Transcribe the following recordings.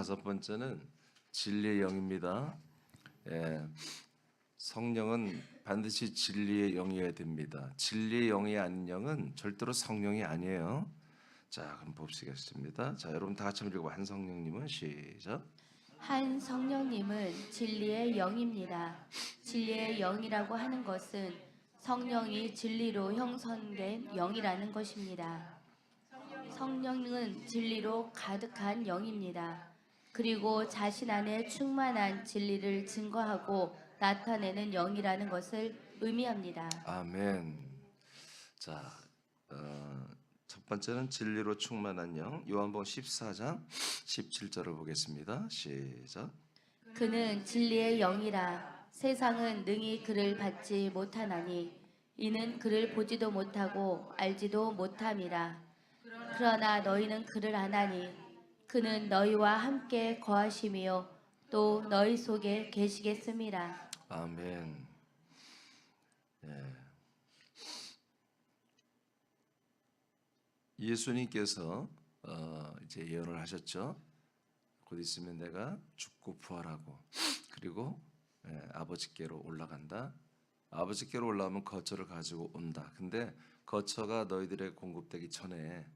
5번째는 진리의 영입니다. 성령은 반드시 진리의 영이어야 됩니다. 진리의 영이 아닌 영은 절대로 성령이 아니에요. 자, 그럼 봅시겠습니다. 자, 여러분 다 같이 읽고 한 성령님은 시작. 한 성령님은 진리의 영입니다. 진리의 영이라고 하는 것은 성령이 진리로 형성된 영이라는 것입니다. 성령은 진리로 가득한 영입니다. 그리고 자신 안에 충만한 진리를 증거하고 나타내는 영이라는 것을 의미합니다. 아멘. 자, 첫 번째는 진리로 충만한 영. 요한복음 14장 17절을 보겠습니다. 시작. 그는 진리의 영이라. 세상은 능히 그를 받지 못하나니 이는 그를 보지도 못하고 알지도 못함이라. 그러나 너희는 그를 아나니 그는 너희와 함께 거하심이요 또 너희 속에 계시겠음이라. 아멘. 예수님께서 이제 예언을 하셨죠. 곧 있으면 내가 죽고 부활하고 그리고 아버지께로 올라간다. 아버지께로 올라오면 거처를 가지고 온다. 근데 거처가 너희들에게 공급되기 전에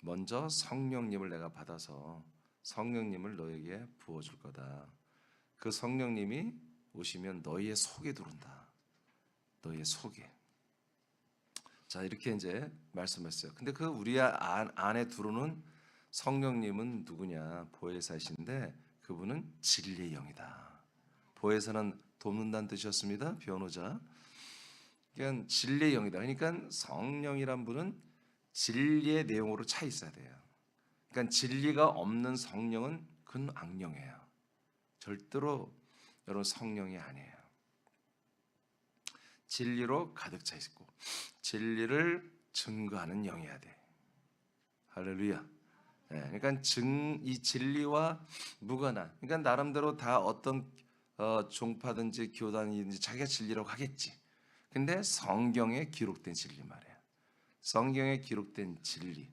먼저 성령님을 내가 받아서 성령님을 너에게 부어줄 거다. 그 성령님이 오시면 너희의 속에 들어온다. 너희의 속에. 자, 이렇게 이제 말씀했어요. 근데 그 우리 안에 들어오는 성령님은 누구냐? 보혜사이신데 그분은 진리의 영이다. 보혜사는 돕는다는 뜻이었습니다. 변호자. 그러니까 진리의 영이다. 그러니까 성령이란 분은 진리의 내용으로 차 있어야 돼요. 그러니까 진리가 없는 성령은 그건 악령이에요. 절대로 여러분 성령이 아니에요. 진리로 가득 차 있고 진리를 증거하는 영이어야 돼. 할렐루야. 그러니까 이 진리와 무관한. 그러니까 나름대로 다 어떤 종파든지 교단이든지 자기가 진리라고 하겠지. 근데 성경에 기록된 진리 말이야. 성경에 기록된 진리.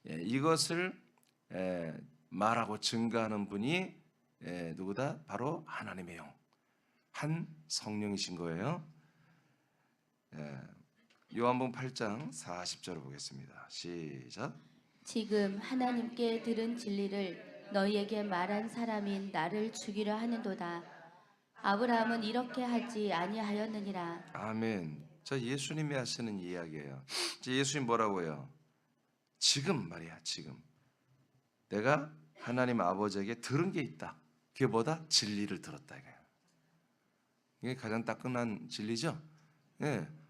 이것을 말하고 증거하는 분이 누구다? 바로 하나님의 영. 한 성령이신 거예요. 요한복음 8장 40절을 보겠습니다. 시작. 지금 하나님께 들은 진리를 너희에게 말한 사람인 나를 죽이려 하는도다. 아브라함은 이렇게 하지 아니하였느니라. 아멘. 저 예수님이 하시는 이야기예요. 예수님 뭐라고요? 지금 말이야. 지금 내가 하나님 아버지에게 들은 게 있다. 그게 뭐다? 진리를 들었다 이거예요. 이게 가장 따끈한 진리죠.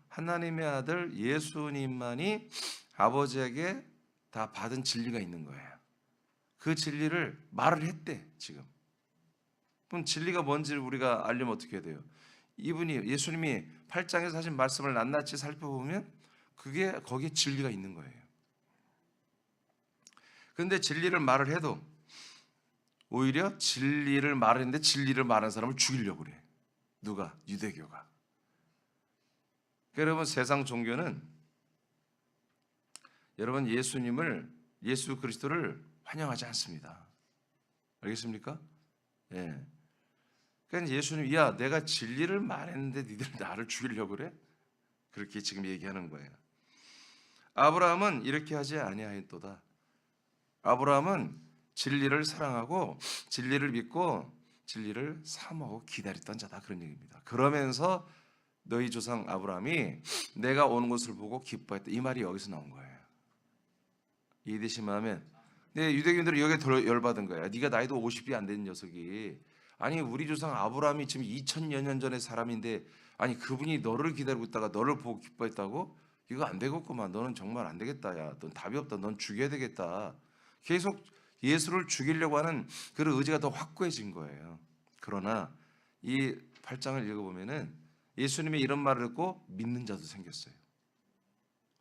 하나님의 아들 예수님만이 아버지에게 다 받은 진리가 있는 거예요. 그 진리를 말을 했대 지금. 그럼 진리가 뭔지를 우리가 알려면 어떻게 해야 돼요? 이분이 예수님이 8장에서 하신 말씀을 낱낱이 살펴보면 그게 거기에 진리가 있는 거예요. 그런데 진리를 말을 해도 오히려 진리를 말했는데 진리를 말하는 사람을 죽이려고 그래. 누가? 유대교가. 여러분 세상 종교는 여러분 예수 그리스도를 환영하지 않습니다. 알겠습니까? 예. 그러니까 예수님, 야, 내가 진리를 말했는데 니들 나를 죽이려고 그래? 그렇게 지금 얘기하는 거예요. 아브라함은 이렇게 하지 아니하였도다. 아브라함은 진리를 사랑하고 진리를 믿고 진리를 사모하고 기다렸던 자다 그런 얘기입니다. 그러면서 너희 조상 아브라함이 내가 오는 것을 보고 기뻐했다. 이 말이 여기서 나온 거예요. 이해되시면 하면. 근데 유대인들은 여기에 더 열받은 거야. 네가 나이도 50이 안 된 녀석이 아니 우리 조상 아브라함이 지금 2000여 년 전의 사람인데 아니 그분이 너를 기다리고 있다가 너를 보고 기뻐했다고? 이거 안 되겠구만. 너는 정말 안 되겠다. 야, 넌 답이 없다. 넌 죽여야 되겠다. 계속 예수를 죽이려고 하는 그런 의지가 더 확고해진 거예요. 그러나 이 8장을 읽어보면은 예수님이 이런 말을 듣고 믿는 자도 생겼어요.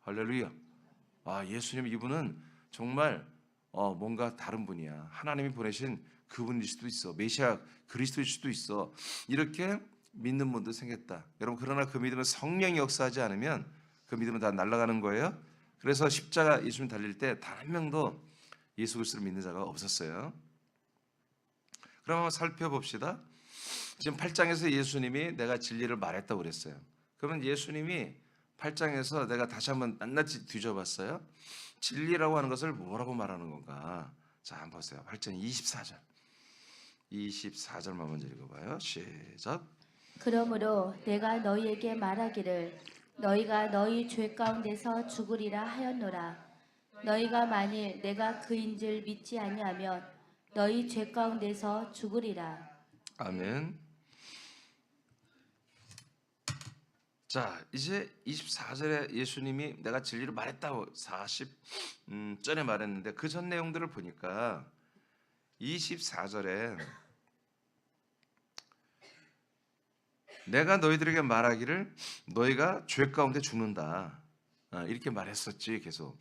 할렐루야. 아, 예수님 이분은 정말 뭔가 다른 분이야. 하나님이 보내신 그분일 수도 있어. 메시아 그리스도일 수도 있어. 이렇게 믿는 분도 생겼다. 여러분 그러나 그 믿음은 성령이 역사하지 않으면 그 믿음은 다 날아가는 거예요. 그래서 십자가 예수님 달릴 때 단 한 명도 예수 그리스도를 믿는 자가 없었어요. 그럼 한번 살펴봅시다. 지금 8장에서 예수님이 내가 진리를 말했다고 그랬어요. 그러면 예수님이 8장에서 내가 다시 한번 낱낱이 뒤져봤어요. 진리라고 하는 것을 뭐라고 말하는 건가? 자, 한번 보세요. 8장 24절. 24절만 먼저 읽어봐요. 시작. 그러므로 내가 너희에게 말하기를 너희가 너희 죄 가운데서 죽으리라 하였노라. 너희가 만일 내가 그인 줄 믿지 아니하면 너희 죄 가운데서 죽으리라. 아멘. 자, 이제 24절에 예수님이 내가 진리를 말했다고 40전에 말했는데 그 전 내용들을 보니까 24절에 내가 너희들에게 말하기를 너희가 죄 가운데 죽는다. 이렇게 말했었지 계속.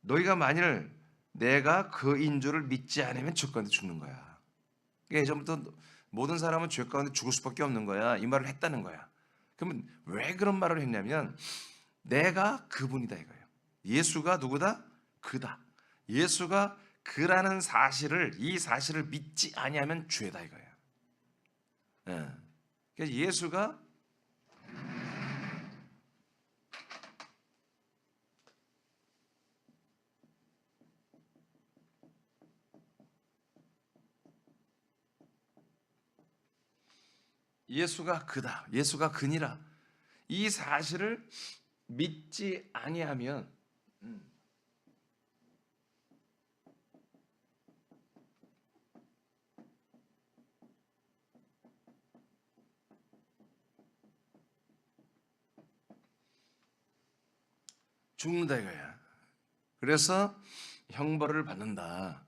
너희가 만일 내가 그인 줄을 믿지 않으면 죄 가운데 죽는 거야. 예전부터 모든 사람은 죄 가운데 죽을 수밖에 없는 거야. 이 말을 했다는 거야. 그러면 왜 그런 말을 했냐면 내가 그분이다 이거예요. 예수가 누구다? 그다. 예수가 그라는 사실을 이 사실을 믿지 아니하면 죄다 이거예요. 예. 그러니까 예수가 그다. 예수가 그니라. 이 사실을 믿지 아니하면 죽는다 이거야. 그래서 형벌을 받는다.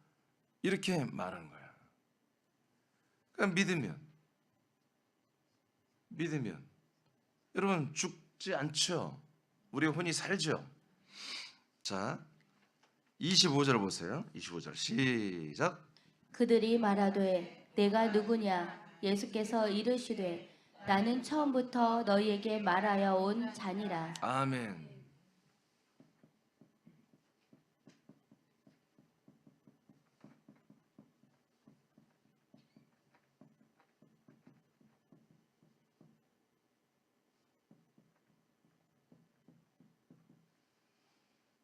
이렇게 말하는 거야. 그러니까 믿으면 여러분 죽지 않죠. 우리 혼이 살죠. 자, 25절 보세요. 25절 시작. 그들이 말하되 내가 누구냐? 예수께서 이르시되 나는 처음부터 너희에게 말하여 온 자니라. 아멘.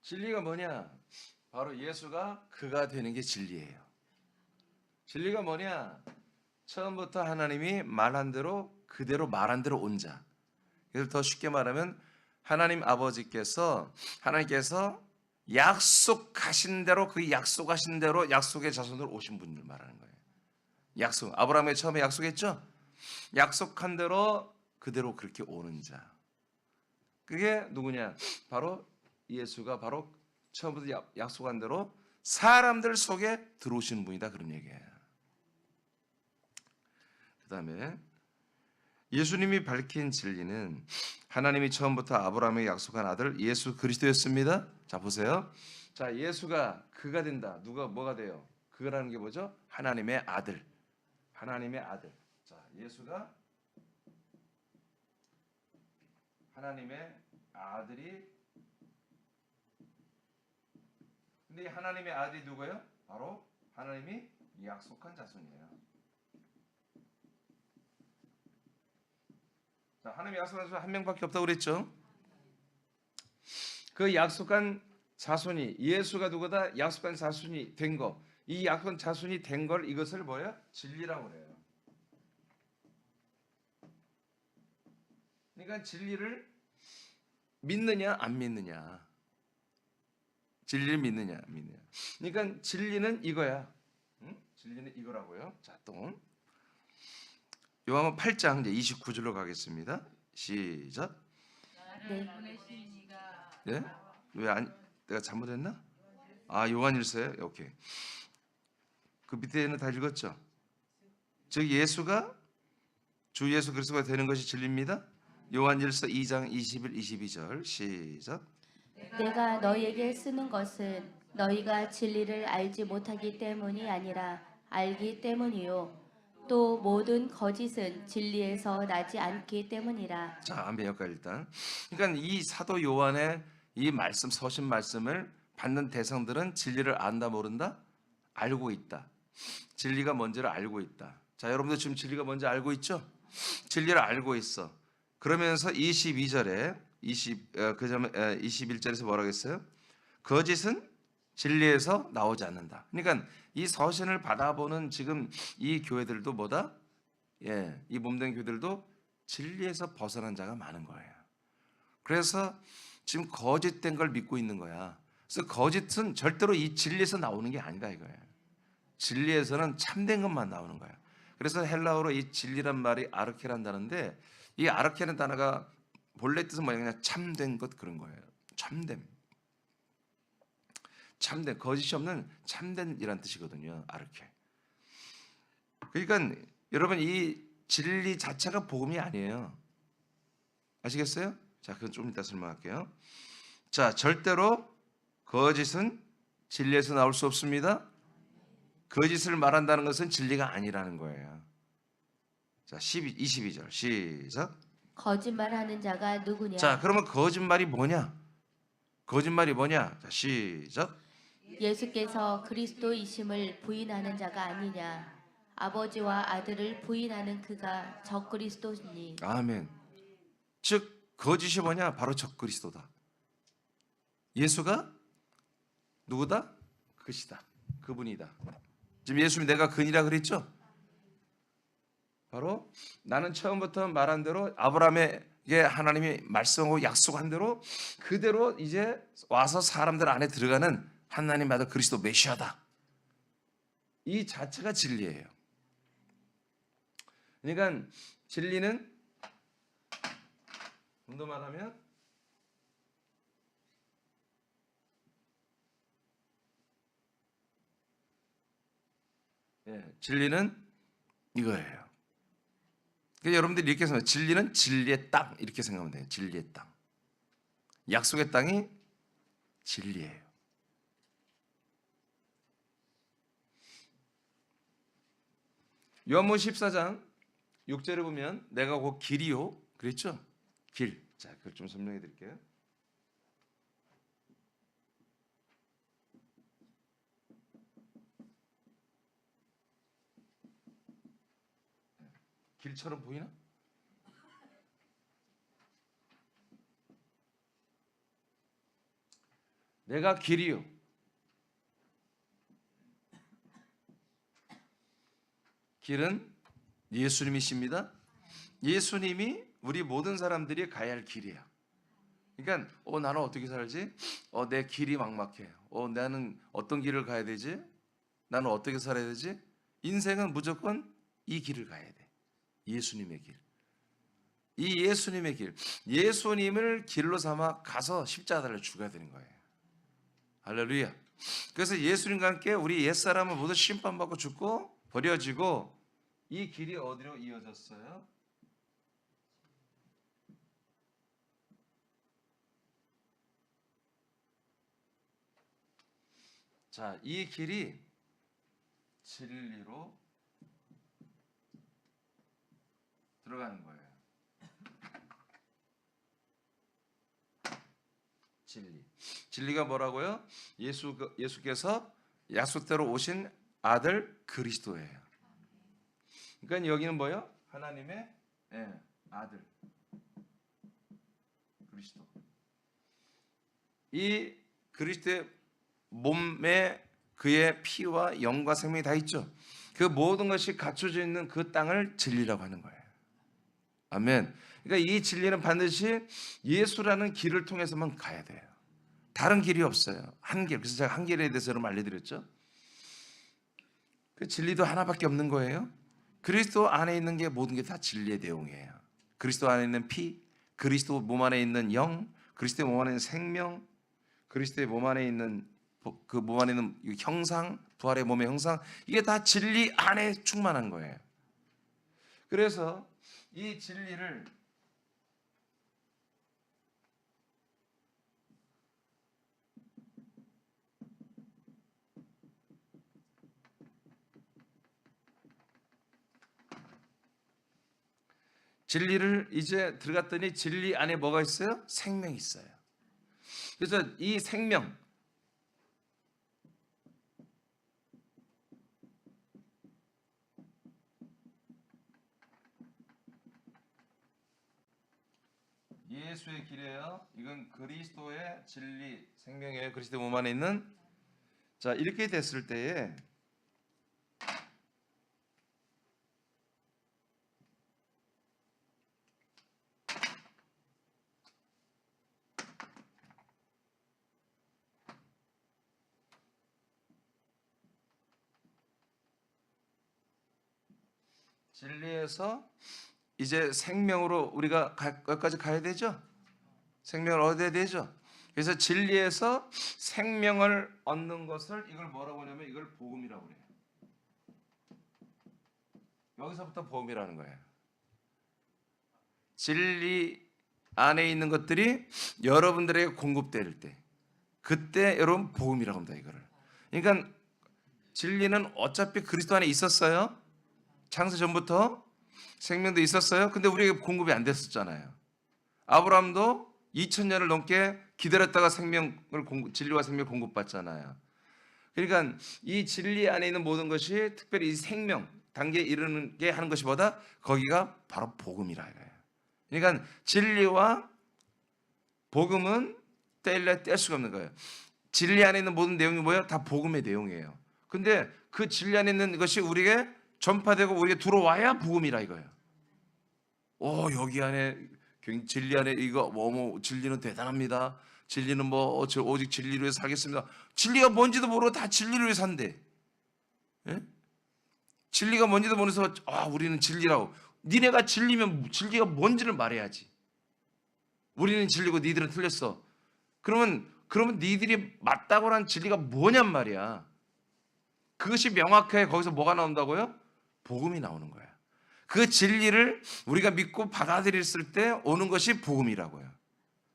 진리가 뭐냐? 바로 예수가 그가 되는 게 진리예요. 진리가 뭐냐? 처음부터 하나님이 말한 대로 그대로 말한 대로 온 자. 그래서 더 쉽게 말하면 하나님께서 약속하신 대로 그 약속하신 대로 약속의 자손으로 오신 분을 말하는 거예요. 약속. 아브라함이 처음에 약속했죠? 약속한 대로 그대로 그렇게 오는 자. 그게 누구냐? 바로 예수가 바로 처음부터 약속한 대로 사람들 속에 들어오시는 분이다 그런 얘기예요. 그 다음에 예수님이 밝힌 진리는 하나님이 처음부터 아브라함에게 약속한 아들 예수 그리스도였습니다. 자 보세요. 자 예수가 그가 된다. 누가 뭐가 돼요? 그거라는 게 뭐죠? 하나님의 아들. 하나님의 아들. 자 예수가 하나님의 아들이 근데 하나님의 아들이 누구예요? 바로 하나님이 약속한 자손이에요. 자, 하나님이 약속한 자손 한 명밖에 없다고 그랬죠? 그 약속한 자손이 예수가 누구다? 약속한 자손이 된 거. 이 약속한 자손이 된 걸 이것을 뭐예요? 진리라고 그래요. 그러니까 진리를 믿느냐 안 믿느냐. 진리를 믿느냐 안 믿느냐. 그러니까 진리는 이거야. 응? 진리는 이거라고요. 자, 또 요한복음 8장 이제 29절로 가겠습니다. 시작. 네. 네? 내가 잘못했나? 아, 요한일서요? 오케이. 그 밑에는 다 읽었죠? 즉 예수가 주 예수 그리스도가 되는 것이 진리입니다. 요한일서 2장 21, 22절 시작. 내가 너희에게 쓰는 것은 너희가 진리를 알지 못하기 때문이 아니라 알기 때문이요. 또 모든 거짓은 진리에서 나지 않기 때문이라. 자, 아멘. 여기까지 일단. 그러니까 이 사도 요한의 이 말씀, 서신 말씀을 받는 대상들은 진리를 안다 모른다? 알고 있다. 진리가 뭔지를 알고 있다. 자, 여러분들 지금 진리가 뭔지 알고 있죠? 진리를 알고 있어. 그러면서 22절에 21절에서 뭐라고 했어요? 거짓은 진리에서 나오지 않는다. 그러니까 이 서신을 받아보는 지금 이 교회들도 뭐다? 이 몸된 교회들도 진리에서 벗어난 자가 많은 거예요. 그래서 지금 거짓된 걸 믿고 있는 거야. 그래서 거짓은 절대로 이 진리에서 나오는 게 아니다 이거예요. 진리에서는 참된 것만 나오는 거야. 그래서 헬라어로 이 진리란 말이 아르케란다는데, 이 아르케라는 단어가 본래 뜻은 뭐냐, 참된 것, 그런 거예요. 참됨. 참된, 거짓이 없는 참된이란 뜻이거든요. 아르케. 그러니까 여러분, 이 진리 자체가 복음이 아니에요. 아시겠어요? 자, 그건 좀 이따 설명할게요. 자, 절대로 거짓은 진리에서 나올 수 없습니다. 거짓을 말한다는 것은 진리가 아니라는 거예요. 자, 22절 시작. 거짓말하는 자가 누구냐? 자, 그러면 거짓말이 뭐냐? 거짓말이 뭐냐? 자, 시작. 예수께서 그리스도이심을 부인하는 자가 아니냐? 아버지와 아들을 부인하는 그가 적그리스도니. 아멘. 즉 거짓이 뭐냐? 바로 적그리스도다. 예수가 누구다? 그시다. 그분이다. 지금 예수님이 내가 근이라 그랬죠? 바로 나는 처음부터 말한 대로 아브라함에게 하나님이 말씀하고 약속한 대로 그대로 이제 와서 사람들 안에 들어가는 하나님 아들 그리스도 메시아다. 이 자체가 진리예요. 그러니까 진리는 좀 더 말하면 진리는 이거예요. 그러니까 여러분들이 이렇게 생각해요. 진리는 진리의 땅, 이렇게 생각하면 돼요. 진리의 땅. 약속의 땅이 진리예요. 요한복음 14장 6절에 보면 내가 곧 길이요, 그랬죠? 길. 자, 그걸 좀 설명해 드릴게요. 길처럼 보이나? 내가 길이요. 길은 예수님이십니다. 예수님이 우리 모든 사람들이 가야 할 길이야. 그러니까 나는 어떻게 살지? 내 길이 막막해. 나는 어떤 길을 가야 되지? 나는 어떻게 살아야 되지? 인생은 무조건 이 길을 가야 돼. 예수님의 길. 이 예수님의 길. 예수님을 길로 삼아 가서 십자가 달려 죽어야 되는 거예요. 할렐루야. 그래서 예수님과 함께 우리 옛사람은 모두 심판받고 죽고 버려지고 이 길이 어디로 이어졌어요? 자, 이 길이 진리로 들어가는 거예요. 진리. 진리가 뭐라고요? 예수께서 약속대로 오신 아들 그리스도예요. 그러니까 여기는 뭐요? 하나님의 아들 그리스도. 이 그리스도의 몸에 그의 피와 영과 생명이 다 있죠. 그 모든 것이 갖춰져 있는 그 땅을 진리라고 하는 거예요. 아멘. 그러니까 이 진리는 반드시 예수라는 길을 통해서만 가야 돼요. 다른 길이 없어요. 한 길. 그래서 제가 한 길에 대해서 여러분 알려드렸죠. 그 진리도 하나밖에 없는 거예요. 그리스도 안에 있는 게 모든 게 다 진리의 내용이에요. 그리스도 안에 있는 피, 그리스도 몸 안에 있는 영, 그리스도의 몸 안에 있는 생명, 그리스도의 몸 안에 있는 그 몸 안에 있는 형상, 부활의 몸의 형상, 이게 다 진리 안에 충만한 거예요. 그래서 이 진리를 이제 들어갔더니 진리 안에 뭐가 있어요? 생명이 있어요. 그래서 이 생명, 예수의 길이에요. 이건 그리스도의 진리, 생명이에요. 그리스도 몸 안에 있는. 자, 이렇게 됐을 때에 진리에서 이제 생명으로 우리가 거기까지 가야 되죠. 생명을 얻어야 되죠. 그래서 진리에서 생명을 얻는 것을 이걸 뭐라고 하냐면 이걸 복음이라고 그래요. 여기서부터 복음이라는 거예요. 진리 안에 있는 것들이 여러분들에게 공급될 때 그때 여러분 복음이라고 합니다. 이거를. 그러니까 진리는 어차피 그리스도 안에 있었어요. 창세 전부터 생명도 있었어요. 근데 우리에게 공급이 안 됐었잖아요. 아브라함도 2000년을 넘게 기다렸다가 진리와 생명을 공급받잖아요. 그러니까 이 진리 안에 있는 모든 것이 특별히 이 생명 단계에 이르게 하는 것이보다 거기가 바로 복음이라 이거예요. 그러니까 진리와 복음은 뗄 수가 없는 거예요. 진리 안에 있는 모든 내용이 뭐예요? 다 복음의 내용이에요. 근데 그 진리 안에 있는 것이 우리에게 전파되고 우리에게 들어와야 복음이라 이거예요. 여기 안에 진리 안에 이거 진리는 대단합니다. 진리는 오직 진리로 해서 살겠습니다. 진리가 뭔지도 모르고 다 진리로 해서 산대. 예? 진리가 뭔지도 모르면서 우리는 진리라고. 니네가 진리면 진리가 뭔지를 말해야지. 우리는 진리고 니들은 틀렸어. 그러면 니들이 맞다고 하는 진리가 뭐냔 말이야. 그것이 명확해. 거기서 뭐가 나온다고요? 복음이 나오는 거야. 그 진리를 우리가 믿고 받아들였을 때 오는 것이 복음이라고요.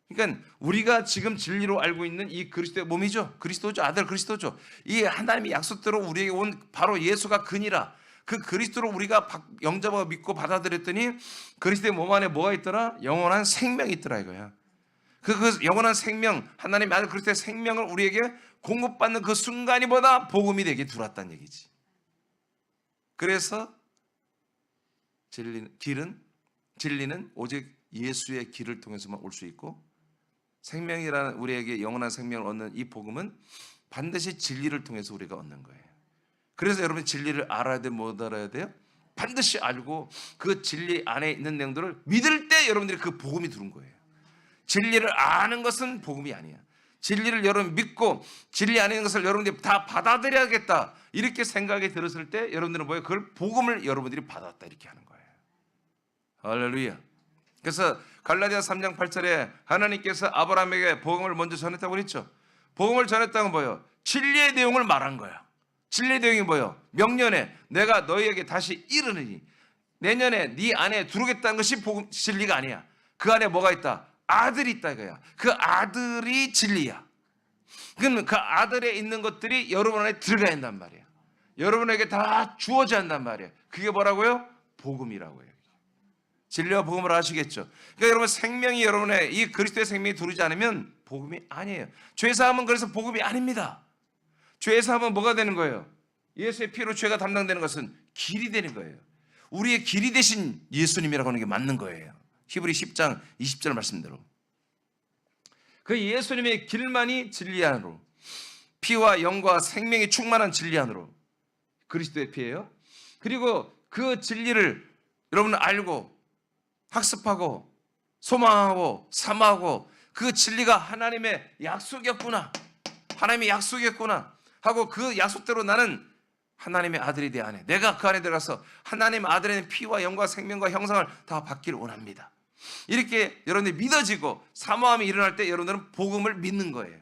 그러니까 우리가 지금 진리로 알고 있는 이 그리스도의 몸이죠. 그리스도죠. 아들 그리스도죠. 이 하나님의 약속대로 우리에게 온 바로 예수가 근이라. 그 그리스도를 우리가 영접하고 믿고 받아들였더니 그리스도의 몸 안에 뭐가 있더라? 영원한 생명이 있더라 이거야. 그 영원한 생명, 하나님의 아들 그리스도의 생명을 우리에게 공급받는 그 순간이 보다 복음이 되게 들어왔다는 얘기지. 그래서 진리는 오직 예수의 길을 통해서만 올 수 있고 생명이라는 우리에게 영원한 생명을 얻는 이 복음은 반드시 진리를 통해서 우리가 얻는 거예요. 그래서 여러분 진리를 알아야 돼, 못 알아야 돼요? 반드시 알고 그 진리 안에 있는 내용들을 믿을 때 여러분들이 그 복음이 들어온 거예요. 진리를 아는 것은 복음이 아니야. 진리를 여러분 믿고 진리 안에 있는 것을 여러분들이 다 받아들여야겠다 이렇게 생각이 들었을 때 여러분들은 뭐예요? 그걸 복음을 여러분들이 받았다 이렇게 하는 거예요. 할렐루야. 그래서 갈라디아 3장 8절에 하나님께서 아브라함에게 복음을 먼저 전했다고 그랬죠. 복음을 전했다는 건 뭐예요? 진리의 내용을 말한 거야. 진리의 내용이 뭐예요? 명년에 내가 너희에게 다시 이르느니 내년에 네 안에 들어오겠다는 것이 복음, 진리가 아니야. 그 안에 뭐가 있다? 아들이 있다 이거야. 그 아들이 진리야. 그러면 그 아들에 있는 것들이 여러분 안에 들어가야 한단 말이야. 여러분에게 다 주어져야 한단 말이야. 그게 뭐라고요? 복음이라고 해요. 진리와 복음을 아시겠죠? 그러니까 여러분 생명이 여러분의 이 그리스도의 생명이 들어오지 않으면 복음이 아니에요. 죄사함은 그래서 복음이 아닙니다. 죄사함은 뭐가 되는 거예요? 예수의 피로 죄가 담당되는 것은 길이 되는 거예요. 우리의 길이 되신 예수님이라고 하는 게 맞는 거예요. 히브리 10장 20절 말씀대로 그 예수님의 길만이 진리 안으로 피와 영과 생명이 충만한 진리 안으로 그리스도의 피예요. 그리고 그 진리를 여러분은 알고 학습하고 소망하고 사모하고 그 진리가 하나님의 약속이었구나. 하나님의 약속이었구나 하고 그 약속대로 나는 하나님의 아들이 내 안에 내가 그 안에 들어가서 하나님 아들의 피와 영과 생명과 형상을 다 받기를 원합니다. 이렇게 여러분들이 믿어지고 사모함이 일어날 때 여러분들은 복음을 믿는 거예요.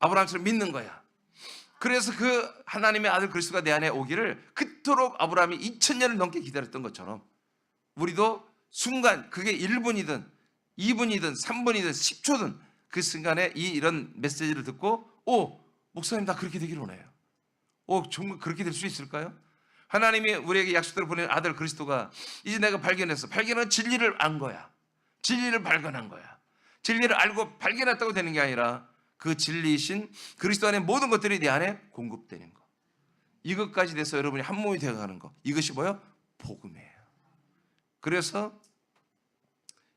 아브라함처럼 믿는 거야. 그래서 그 하나님의 아들 그리스도가 내 안에 오기를 그토록 아브라함이 2000년을 넘게 기다렸던 것처럼 우리도 순간 그게 1분이든 2분이든 3분이든 10초든 그 순간에 이런 메시지를 듣고 목사님 나 그렇게 되기를 원해요. 정말 그렇게 될 수 있을까요? 하나님이 우리에게 약속대로 보낸 아들 그리스도가 이제 내가 발견한 진리를 안 거야. 진리를 발견한 거야. 진리를 알고 발견했다고 되는 게 아니라 그 진리이신 그리스도 안에 모든 것들이 내 안에 공급되는 거. 이것까지 돼서 여러분이 한 몸이 되어가는 거. 이것이 뭐예요? 복음이에요. 그래서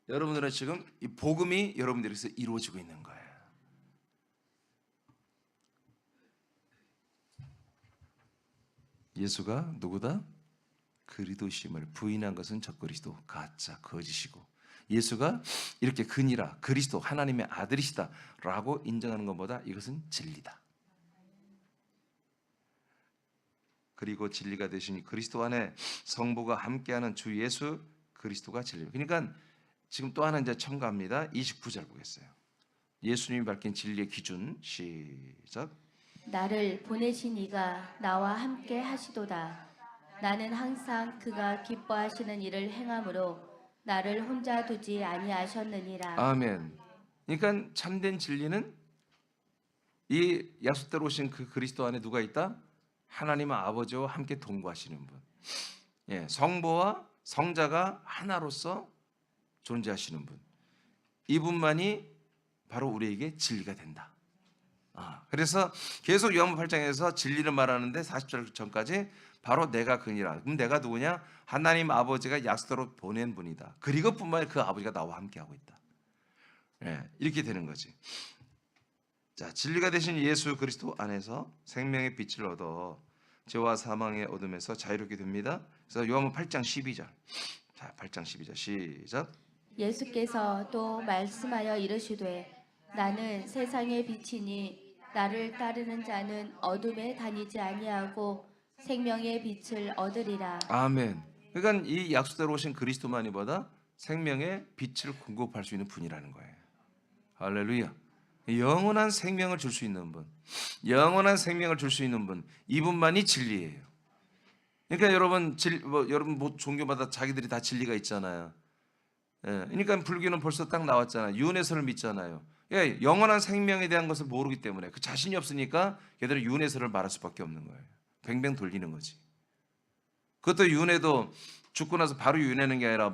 여러분들은 지금 이 복음이 여러분들에게서 이루어지고 있는 거예요. 예수가 누구다? 그리스도심을 부인한 것은 적그리스도, 가짜, 거짓이고, 예수가 이렇게 근이라 그리스도 하나님의 아들이시다라고 인정하는 것보다 이것은 진리다. 그리고 진리가 되시니 그리스도 안에 성부가 함께하는 주 예수 그리스도가 진리. 그러니까 지금 또 하나 이제 첨가합니다. 29절 보겠어요. 예수님이 밝힌 진리의 기준, 시작. 나를 보내신 이가 나와 함께 하시도다. 나는 항상 그가 기뻐하시는 일을 행함으로 나를 혼자 두지 아니하셨느니라. 아멘. 그러니까 참된 진리는 이 약속대로 오신 그 그리스도 안에 누가 있다? 하나님 아버지와 함께 동거하시는 분. 예, 성부와 성자가 하나로서 존재하시는 분. 이분만이 바로 우리에게 진리가 된다. 그래서 계속 요한복음 8장에서 진리를 말하는데 40절 전까지 바로 내가 그니라. 그럼 내가 누구냐? 하나님 아버지가 약속대로 보낸 분이다. 그리고 뿐만 아니라 그 아버지가 나와 함께하고 있다. 예, 이렇게 되는 거지. 자, 진리가 되신 예수 그리스도 안에서 생명의 빛을 얻어 죄와 사망의 어둠에서 자유롭게 됩니다. 그래서 요한복음 8장 12절. 자, 8장 12절 시작. 예수께서 또 말씀하여 이르시되 나는 세상의 빛이니 나를 따르는 자는 어둠에 다니지 아니하고 생명의 빛을 얻으리라. 아멘. 그러니까 이 약속대로 오신 그리스도만이보다 생명의 빛을 공급할 수 있는 분이라는 거예요. 할렐루야. 영원한 생명을 줄 수 있는 분, 영원한 생명을 줄 수 있는 분, 이분만이 진리예요. 그러니까 여러분 종교마다 자기들이 다 진리가 있잖아요. 예, 그러니까 불교는 벌써 딱 나왔잖아요. 윤회설을 믿잖아요. 예, 영원한 생명에 대한 것을 모르기 때문에 그 자신이 없으니까 걔들은 윤회설을 말할 수밖에 없는 거예요. 뱅뱅 돌리는 거지. 그것도 윤회도 죽고 나서 바로 윤회는 게 아니라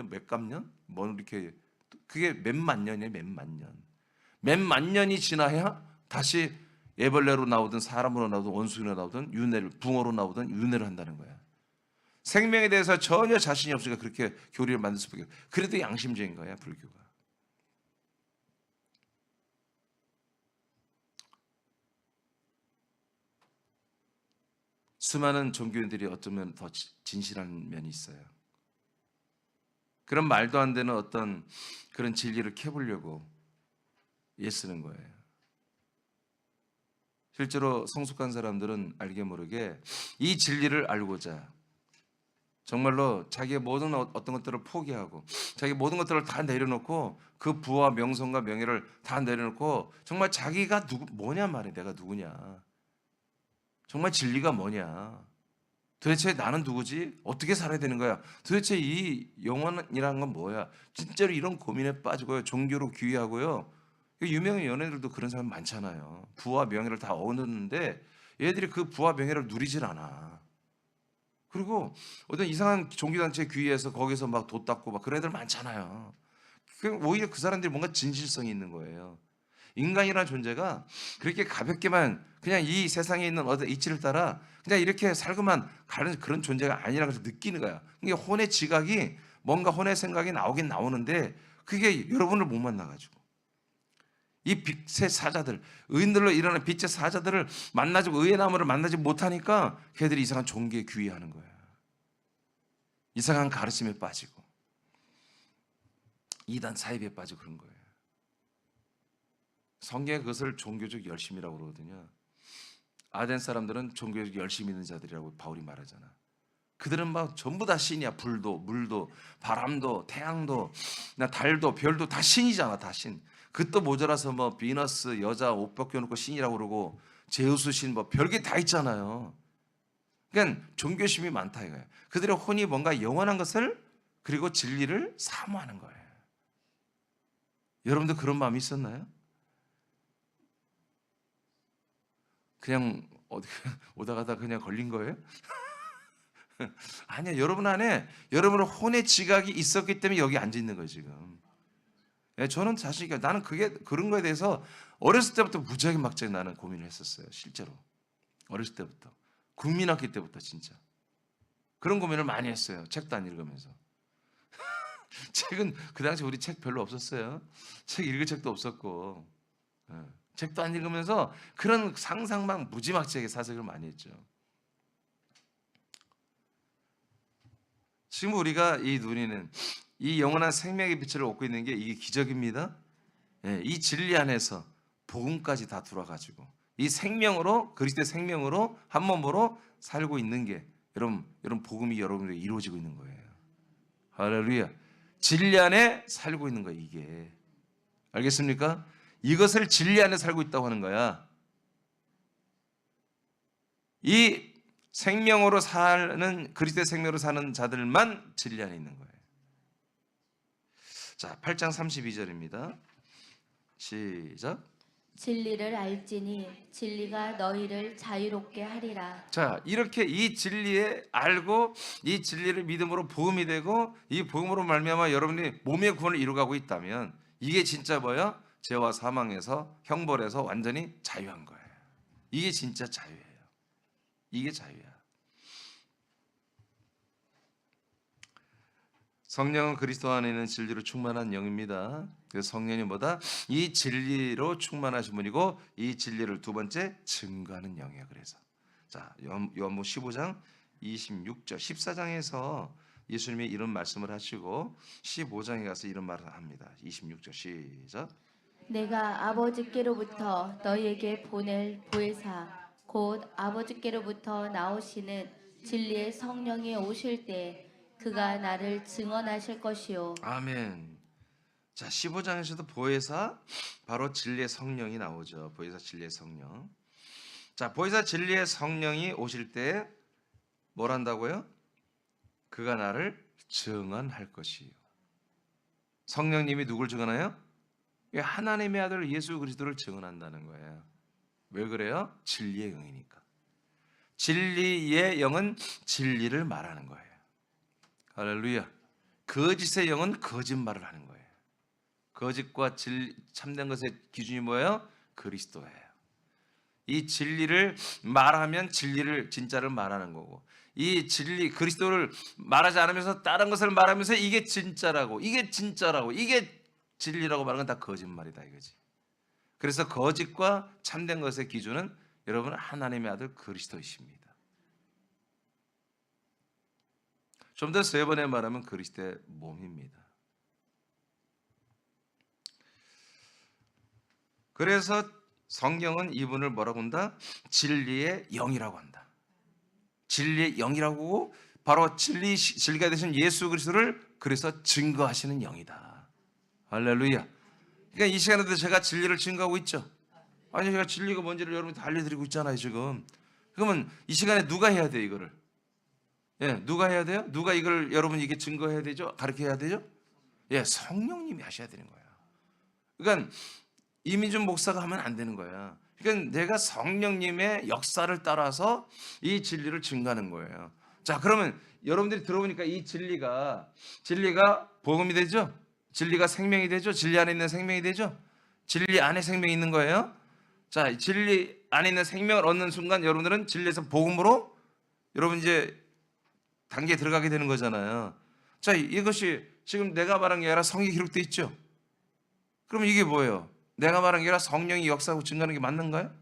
몇갑년 뭐 이렇게 그게 몇만 년이에요. 몇만 년이 지나야 다시 애벌레로 나오든 사람으로 나오든 원숭이로 나오든 붕어로 나오든 윤회를 한다는 거야. 생명에 대해서 전혀 자신이 없으니까 그렇게 교리를 만들 수밖에 없어요. 그래도 양심적인 거야, 불교가. 수많은 종교인들이 어쩌면 더 진실한 면이 있어요. 그런 말도 안 되는 어떤 그런 진리를 캐보려고 애쓰는 거예요. 실제로 성숙한 사람들은 알게 모르게 이 진리를 알고자 정말로 자기의 모든 어떤 것들을 포기하고 자기 모든 것들을 다 내려놓고 그 부와 명성과 명예를 다 내려놓고 정말 자기가 뭐냐 말이야. 내가 누구냐. 정말 진리가 뭐냐. 도대체 나는 누구지? 어떻게 살아야 되는 거야? 도대체 이 영혼이라는 건 뭐야? 진짜로 이런 고민에 빠지고요. 종교로 귀의하고요. 유명한 연예인들도 그런 사람 많잖아요. 부와 명예를 다 얻었는데 얘들이 그 부와 명예를 누리질 않아. 그리고 어떤 이상한 종교단체에 귀의해서 거기서 막 도 닦고 막 그런 애들 많잖아요. 오히려 그 사람들이 뭔가 진실성이 있는 거예요. 인간이라는 존재가 그렇게 가볍게만 그냥 이 세상에 있는 어떤 이치를 따라 그냥 이렇게 살고만 가는 그런 존재가 아니라고 느끼는 거야. 이게 혼의 지각이 뭔가 혼의 생각이 나오긴 나오는데 그게 여러분을 못 만나가지고 이 빛의 사자들, 의인들로 일어나는 빛의 사자들을 만나지 의의 나무를 만나지 못하니까 걔들이 이상한 종교에 귀의하는 거야. 이상한 가르침에 빠지고 이단 사입에 빠지고 그런 거예요. 성경에 그것을 종교적 열심이라고 그러거든요. 아덴 사람들은 종교적 열심 있는 자들이라고 바울이 말하잖아. 그들은 막 전부 다 신이야. 불도, 물도, 바람도, 태양도, 달도, 별도 다 신이잖아. 다 신. 그것도 모자라서 뭐 비너스 여자 옷 벗겨놓고 신이라고 그러고 제우스 신 뭐 별게 다 있잖아요. 그러니까 종교심이 많다 이거예요. 그들의 혼이 뭔가 영원한 것을 그리고 진리를 사모하는 거예요. 여러분도 그런 마음이 있었나요? 그냥 어디 오다 가다 그냥 걸린 거예요? 아니야. 여러분 안에 여러분의 혼의 지각이 있었기 때문에 여기 앉아 있는 거예요 지금. 저는 자신 있게 나는 그런 거에 대해서 어렸을 때부터 무지하게 막장에 나는 고민을 했었어요. 실제로 어렸을 때부터 국민학기 때부터 진짜 그런 고민을 많이 했어요. 책도 안 읽으면서. 책은 그 당시 우리 책 별로 없었어요. 책 읽을 책도 없었고, 책도 안 읽으면서 그런 상상만 무지막지하게 사색을 많이 했죠. 지금 우리가 이 누리는 이 영원한 생명의 빛을 얻고 있는 게 이게 기적입니다. 이 진리 안에서 복음까지 다 들어가지고 이 생명으로, 그리스도의 생명으로 한 몸으로 살고 있는 게 여러분 복음이 여러분에게 이루어지고 있는 거예요. 할렐루야. 진리 안에 살고 있는 거예요, 이게. 알겠습니까? 이것을 진리 안에 살고 있다고 하는 거야. 이 생명으로 사는, 그리스도의 생명으로 사는 자들만 진리 안에 있는 거예요. 자, 8장 32절입니다. 시작. 진리를 알지니 진리가 너희를 자유롭게 하리라. 자, 이렇게 이 진리에 알고 이 진리를 믿음으로 복음이 되고 이 복음으로 말미암아 여러분이 몸의 구원을 이루어가고 있다면 이게 진짜 뭐야? 죄와 사망에서, 형벌에서 완전히 자유한 거예요. 이게 진짜 자유예요. 이게 자유야. 성령은 그리스도 안에 있는 진리로 충만한 영입니다. 그래서 성령이 뭐다? 이 진리로 충만하신 분이고 이 진리를 두 번째 증거하는 영이에요. 그래서 자, 요한복음 15장 26절, 14장에서 예수님이 이런 말씀을 하시고 15장에 가서 이런 말을 합니다. 26절 시작. 내가 아버지께로부터 너희에게 보낼 보혜사 곧 아버지께로부터 나오시는 진리의 성령이 오실 때 그가 나를 증언하실 것이요. 아멘. 자, 15장에서도 보혜사, 바로 진리의 성령이 나오죠. 보혜사 진리의 성령. 자, 보혜사 진리의 성령이 오실 때 뭘 한다고요? 그가 나를 증언할 것이요. 성령님이 누굴 증언해요? 하나님의 아들 예수 그리스도를 증언한다는 거예요. 왜 그래요? 진리의 영이니까. 진리의 영은 진리를 말하는 거예요. 할렐루야. 거짓의 영은 거짓말을 하는 거예요. 거짓과 참된 것의 기준이 뭐예요? 그리스도예요. 이 진리를 말하면 진리를 진짜를 말하는 거고, 이 진리 그리스도를 말하지 않으면서 다른 것을 말하면서 이게 진짜라고, 이게 진짜라고, 이게 진리라고 말하는 건 다 거짓말이다 이거지. 그래서 거짓과 참된 것의 기준은 여러분 하나님의 아들 그리스도이십니다. 좀 더 세 번에 말하면 그리스도의 몸입니다. 그래서 성경은 이분을 뭐라고 한다? 진리의 영이라고 한다. 진리의 영이라고, 바로 진리가 되신 예수 그리스도를 그래서 증거하시는 영이다. 할렐루야. 그러니까 이 시간에도 제가 진리를 증거하고 있죠. 아니, 제가 진리가 뭔지를 여러분한테 알려드리고 있잖아요 지금. 그러면 이 시간에 누가 해야 돼요 이거를? 누가 해야 돼요? 누가 이걸 여러분 이게 증거해야 되죠? 가르쳐야 되죠? 성령님이 하셔야 되는 거예요. 그러니까 이민준 목사가 하면 안 되는 거야. 그러니까 내가 성령님의 역사를 따라서 이 진리를 증거하는 거예요. 자, 그러면 여러분들이 들어보니까 이 진리가 복음이 되죠? 진리가 생명이 되죠? 진리 안에 있는 생명이 되죠? 진리 안에 생명이 있는 거예요. 자, 진리 안에 있는 생명을 얻는 순간 여러분들은 진리에서 복음으로 여러분 이제 단계에 들어가게 되는 거잖아요. 자, 이것이 지금 내가 말한 게 아니라 성경에 기록되어 있죠? 그럼 이게 뭐예요? 내가 말한 게 아니라 성령이 역사하고 증거하는 게 맞는가요?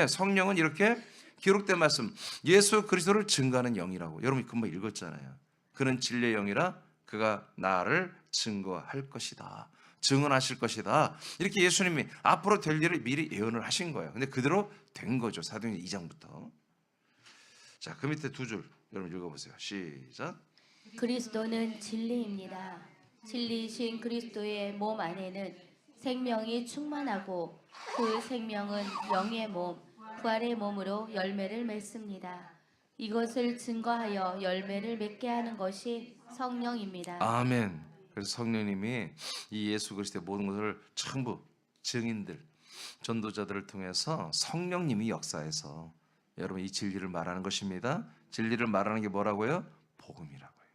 성령은 이렇게 기록된 말씀, 예수 그리스도를 증거하는 영이라고 여러분이 금방 읽었잖아요. 그는 진리의 영이라 그가 나를 증거할 것이다, 증언하실 것이다. 이렇게 예수님이 앞으로 될 일을 미리 예언을 하신 거예요. 근데 그대로 된 거죠. 사도행전 2장부터. 자, 그 밑에 두 줄 여러분 읽어보세요. 시작. 그리스도는 진리입니다. 진리이신 그리스도의 몸 안에는 생명이 충만하고 그 생명은 영의 몸, 부활의 몸으로 열매를 맺습니다. 이것을 증거하여 열매를 맺게 하는 것이 성령입니다. 아멘. 그래서 성령님이 이 예수 그리스도의 모든 것을 전부 증인들, 전도자들을 통해서 성령님이 역사해서 여러분 이 진리를 말하는 것입니다. 진리를 말하는 게 뭐라고요? 복음이라고요.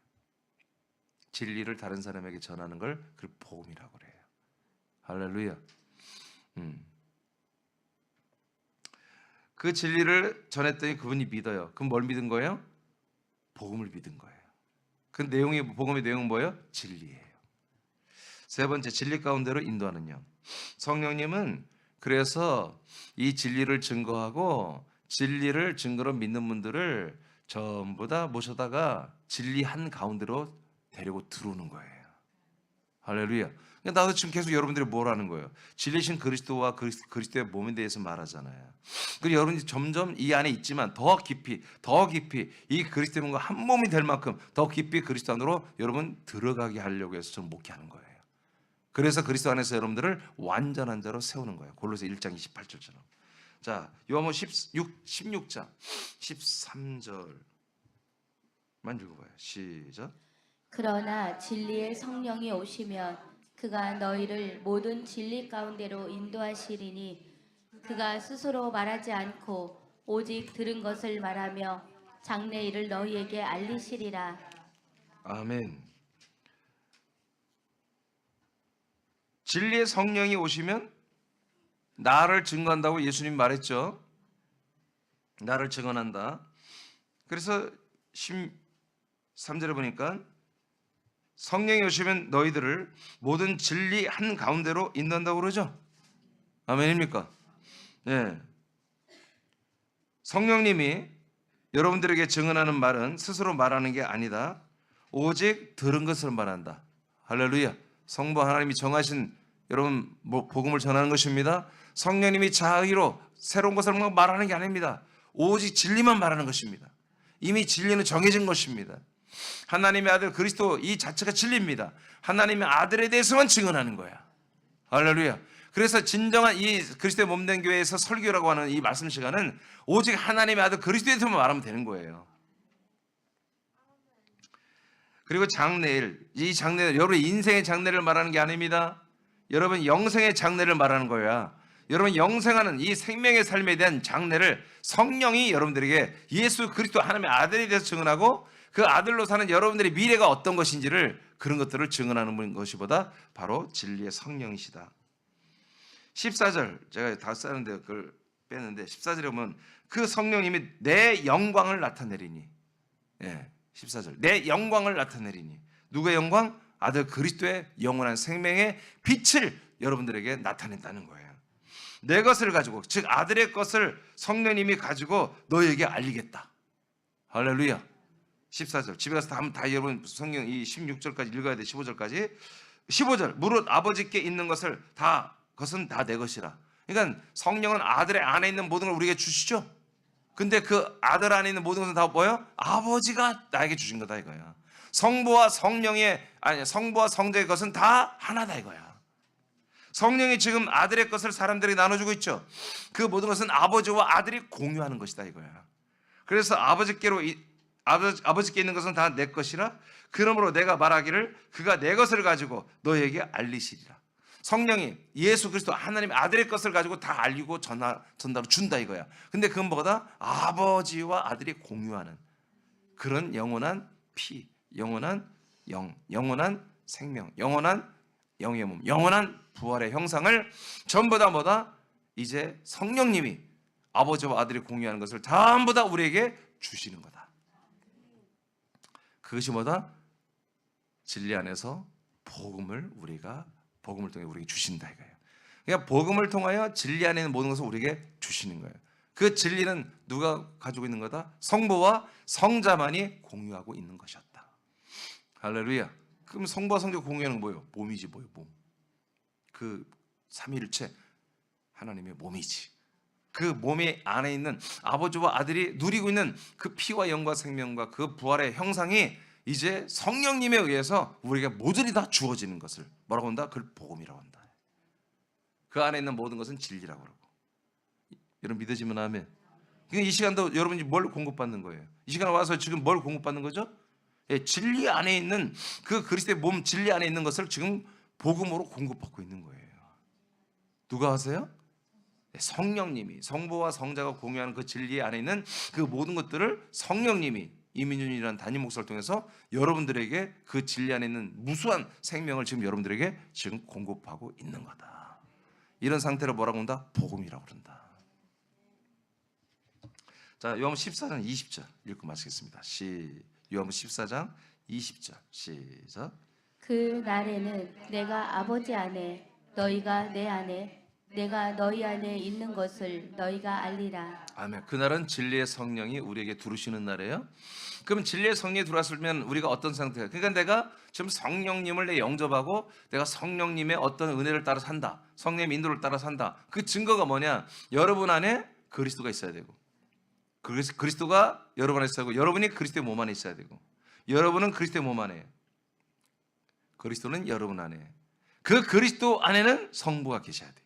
진리를 다른 사람에게 전하는 걸 그 복음이라고 그래요. 할렐루야. 그 진리를 전했더니 그분이 믿어요. 그럼 뭘 믿은 거예요? 복음을 믿은 거예요. 그 내용이, 복음의 내용은 뭐예요? 진리예요. 세 번째, 진리 가운데로 인도하는 영. 성령님은 그래서 이 진리를 증거하고 진리를 증거로 믿는 분들을 전부 다 모셔다가 진리 한 가운데로 데리고 들어오는 거예요. 할렐루야. 그러니까 나도 지금 계속 여러분들이 뭐라는 거예요? 진리신 그리스도와 그리스도의 몸에 대해서 말하잖아요. 그리고 여러분이 점점 이 안에 있지만 더 깊이 이 그리스도의 몸과 한 몸이 될 만큼 더 깊이 그리스도 안으로 여러분 들어가게 하려고 해서 좀 목회하는 거예요. 그래서 그리스도 안에서 여러분들을 완전한 자로 세우는 거예요. 골로새 1장 28절처럼. 자, 요한복음 16장 13절만 읽어봐요. 시작. 그러나 진리의 성령이 오시면 그가 너희를 모든 진리 가운데로 인도하시리니 그가 스스로 말하지 않고 오직 들은 것을 말하며 장래 일을 너희에게 알리시리라. 아멘. 진리의 성령이 오시면 나를 증거한다고 예수님 말했죠. 나를 증언한다. 그래서 13절에 보니까 성령이 오시면 너희들을 모든 진리 한 가운데로 인도한다고 그러죠. 아멘입니까? 네. 성령님이 여러분들에게 증언하는 말은 스스로 말하는 게 아니다. 오직 들은 것을 말한다. 할렐루야. 성부 하나님이 정하신 여러분 복음을 전하는 것입니다. 성령님이 자의로 새로운 것을 말하는 게 아닙니다. 오직 진리만 말하는 것입니다. 이미 진리는 정해진 것입니다. 하나님의 아들 그리스도 이 자체가 진리입니다. 하나님의 아들에 대해서만 증언하는 거야. 할렐루야. 그래서 진정한 이 그리스도의 몸된 교회에서 설교라고 하는 이 말씀 시간은 오직 하나님의 아들 그리스도에 대해서만 말하면 되는 거예요. 그리고 장래일, 이 장래, 여러분의 인생의 장래를 말하는 게 아닙니다. 여러분 영생의 장래를 말하는 거야. 여러분 영생하는 이 생명의 삶에 대한 장래를 성령이 여러분들에게 예수 그리스도 하나님의 아들에 대해서 증언하고 그 아들로 사는 여러분들의 미래가 어떤 것인지를 그런 것들을 증언하는 것이보다 바로 진리의 성령이시다. 14절 제가 다 쓰는데 그걸 뺐는데 14절에 보면 그 성령님이 내 영광을 나타내리니 14절 내 영광을 나타내리니 누구의 영광? 아들 그리스도의 영원한 생명의 빛을 여러분들에게 나타낸다는 거예요. 내 것을 가지고 즉 아들의 것을 성령님이 가지고 너희에게 알리겠다. 할렐루야. 14절 집에 가서 다 여러분 성경 이 16절까지 읽어야 돼. 15절까지 15절 무릇 아버지께 있는 것을 그것은 다 내 것이라. 그러니까 성령은 아들의 안에 있는 모든 걸 우리에게 주시죠. 근데 그 아들 안에 있는 모든 것은 다 뭐예요? 아버지가 나에게 주신 거다 이거야. 성부와 성자의 것은 다 하나다 이거야. 성령이 지금 아들의 것을 사람들이 나눠주고 있죠. 그 모든 것은 아버지와 아들이 공유하는 것이다 이거야. 그래서 아버지께 있는 것은 다 내 것이라. 그러므로 내가 말하기를 그가 내 것을 가지고 너희에게 알리시리라. 성령이 예수 그리스도 하나님의 아들의 것을 가지고 다 알리고 전달로 준다 이거야. 근데 그건 뭐다? 아버지와 아들이 공유하는 그런 영원한 피, 영원한 영, 영원한 생명, 영원한 영의 몸, 영원한 부활의 형상을 전부 다 뭐다? 이제 성령님이 아버지와 아들이 공유하는 것을 전부 다 우리에게 주시는 거다. 그것이 뭐다? 진리 안에서 복음을 통해 우리에게 주신다 이거예요. 그러니까 복음을 통하여 진리 안에 있는 모든 것을 우리에게 주시는 거예요. 그 진리는 누가 가지고 있는 거다? 성부와 성자만이 공유하고 있는 것이었다. 할렐루야. 그럼 성부와 성자가 공유하는 건 뭐예요? 몸이지 뭐예요? 몸. 그 삼위일체 하나님의 몸이지. 그 몸의 안에 있는 아버지와 아들이 누리고 있는 그 피와 영과 생명과 그 부활의 형상이 이제 성령님에 의해서 우리에게 모조리 다 주어지는 것을 뭐라고 한다? 그걸 복음이라고 한다. 그 안에 있는 모든 것은 진리라고 그러고. 여러분 믿어지면 아멘. 그러니까 이 시간도 여러분이 뭘 공급받는 거예요? 이 시간 와서 지금 뭘 공급받는 거죠? 진리 안에 있는 그 그리스도의 몸 진리 안에 있는 것을 지금 복음으로 공급받고 있는 거예요. 누가 하세요? 성령님이 성부와 성자가 공유하는 그 진리 안에 있는 그 모든 것들을 성령님이 이민준이라는 담임 목사를 통해서 여러분들에게 그 진리 안에 있는 무수한 생명을 지금 여러분들에게 지금 공급하고 있는 거다. 이런 상태를 뭐라고 한다? 복음이라고 그런다. 자, 요한복음 14장 20절 읽고 마치겠습니다. 요한복음 14장 20절 시작. 그 날에는 내가 아버지 안에 너희가 내 안에 내가 너희 안에 있는 것을 너희가 알리라. 아멘. 그날은 진리의 성령이 우리에게 두르시는 날이에요. 그럼 진리의 성령이 들어왔으면 우리가 어떤 상태예요? 그러니까 내가 지금 성령님을 내 영접하고 내가 성령님의 어떤 은혜를 따라 산다. 성령의 인도를 따라 산다. 그 증거가 뭐냐? 여러분 안에 그리스도가 있어야 되고, 그리스도가 여러분 안에 있어야 되고, 여러분이 그리스도의 몸 안에 있어야 되고, 여러분은 그리스도의 몸 안에, 그리스도는 여러분 안에, 그 그리스도 안에는 성부가 계셔야 돼.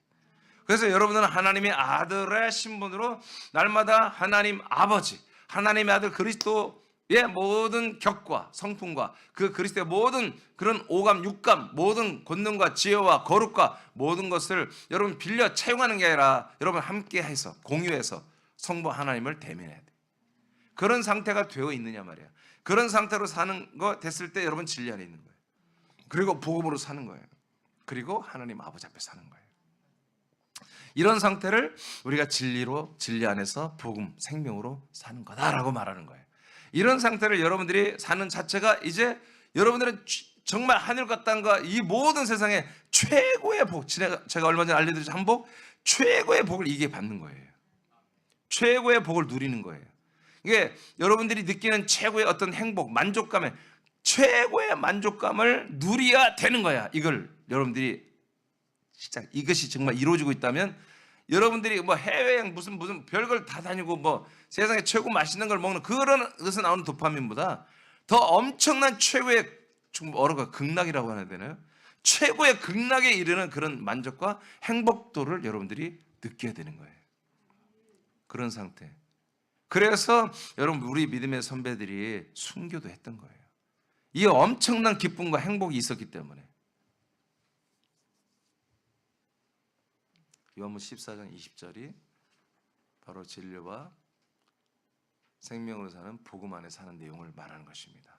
그래서 여러분은 하나님의 아들의 신분으로 날마다 하나님 아버지, 하나님의 아들 그리스도의 모든 격과 성품과 그 그리스도의 모든 그런 오감, 육감, 모든 권능과 지혜와 거룩과 모든 것을 여러분 빌려 채용하는 게 아니라 여러분 함께 해서 공유해서 성부 하나님을 대면해야 돼. 그런 상태가 되어 있느냐 말이야. 그런 상태로 사는 거 됐을 때 여러분 진리 안에 있는 거예요. 그리고 복음으로 사는 거예요. 그리고 하나님 아버지 앞에 사는 거예요. 이런 상태를 우리가 진리로, 진리 안에서 복음, 생명으로 사는 거다라고 말하는 거예요. 이런 상태를 여러분들이 사는 자체가 이제 여러분들은 정말 하늘과 땅과 이 모든 세상의 최고의 복, 제가 얼마 전에 알려드린 한복, 최고의 복을 이게 받는 거예요. 최고의 복을 누리는 거예요. 이게 여러분들이 느끼는 최고의 어떤 행복, 만족감에 최고의 만족감을 누려야 되는 거야. 이걸 여러분들이 진짜 이것이 정말 이루어지고 있다면 여러분들이 뭐 해외여행 무슨 별걸 다 다니고 뭐 세상에 최고 맛있는 걸 먹는 그런 것에서 나오는 도파민보다 더 엄청난 최고의 어려가 극락이라고 해야 되나요? 최고의 극락에 이르는 그런 만족과 행복도를 여러분들이 느껴야 되는 거예요. 그런 상태. 그래서 여러분 우리 믿음의 선배들이 순교도 했던 거예요. 이 엄청난 기쁨과 행복이 있었기 때문에. 요한복음 14장 20절이 바로 진리와 생명으로 사는 복음 안에 사는 내용을 말하는 것입니다.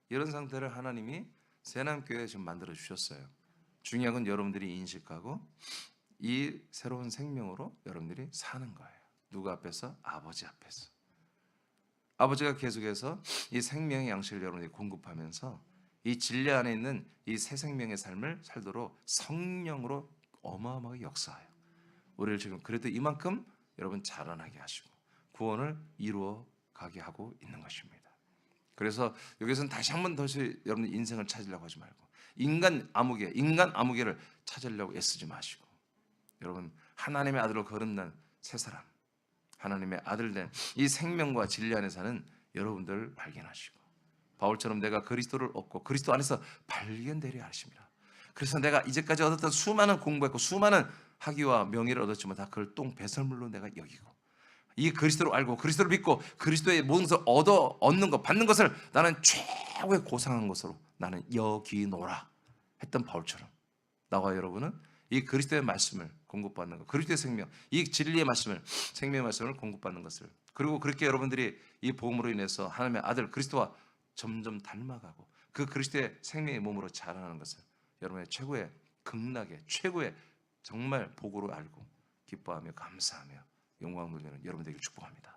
이런 상태를 하나님이 새남교회에 지금 만들어 주셨어요. 중요한 건 여러분들이 인식하고 이 새로운 생명으로 여러분들이 사는 거예요. 누구 앞에서? 아버지 앞에서. 아버지가 계속해서 이 생명의 양식을 여러분들이 공급하면서 이 진리 안에 있는 이 새 생명의 삶을 살도록 성령으로 어마어마하게 역사해요. 우리를 지금 그래도 이만큼 여러분 자라나게 하시고 구원을 이루어 가게 하고 있는 것입니다. 그래서 여기서는 다시 한 번 더 여러분 인생을 찾으려고 하지 말고 인간 아무개를 찾으려고 애쓰지 마시고 여러분 하나님의 아들로 거듭난 새 사람, 하나님의 아들 된 이 생명과 진리 안에 사는 여러분들 발견하시고 바울처럼 내가 그리스도를 얻고 그리스도 안에서 발견되려 하십니다. 그래서 내가 이제까지 얻었던 수많은 공부했고 수많은 학위와 명예를 얻었지만 다 그걸 똥 배설물로 내가 여기고 이 그리스도를 알고 그리스도를 믿고 그리스도의 모든 것을 얻는 것 받는 것을 나는 최고의 고상한 것으로 나는 여기노라 했던 바울처럼 나와 여러분은 이 그리스도의 말씀을 공급받는 것, 그리스도의 생명, 이 진리의 말씀을 생명의 말씀을 공급받는 것을 그리고 그렇게 여러분들이 이 복음으로 인해서 하나님의 아들 그리스도와 점점 닮아가고 그 그리스도의 생명의 몸으로 자라나는 것을 여러분의 최고의 극락의 최고의 정말 복으로 알고 기뻐하며 감사하며 영광 돌리는 여러분들에게 축복합니다.